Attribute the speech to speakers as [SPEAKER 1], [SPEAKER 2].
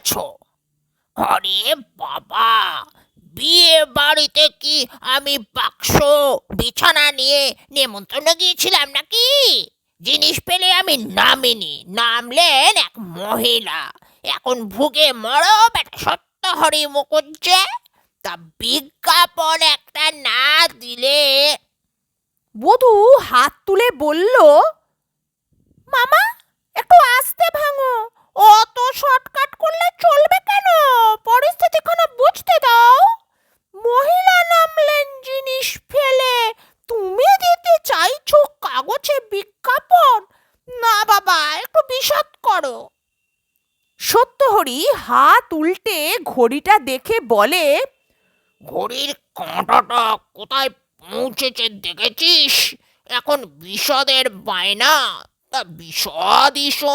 [SPEAKER 1] গেছো? আরে বাবা, বিয়ে বাড়িতে কি আমি বাক্স বিছানা নিয়ে নেমন্তন্ন গিয়েছিলাম নাকি? জিনিস পেলে আমি নামিনি, নামলেন এক মহিলা। এখন ভুগে মরো বেটা সত্যহরি মুখুজ্জে। তা বিজ্ঞাপন একটা না দিলে।
[SPEAKER 2] বধূ হাত তুলে বলল, মামা একটু আস্তে ভাঙো, অত শর্টকাট করলে চলবে কেন? পরিস্থিতিখানা বুঝতে দাও। মহিলা নামলেন জিনিস ফেলে, তুমি দিতে চাইছো কাগজে বিজ্ঞাপন? না বাবা, একটু বিশদ করো। সত্যহরি হাত উল্টে ঘড়িটা দেখে বলে,
[SPEAKER 1] ঘড়ির কাঁটাটা কোথায় পৌঁছেছে দেখেছিস? এখন বিশদের বায়না, তা বিশদই শোন।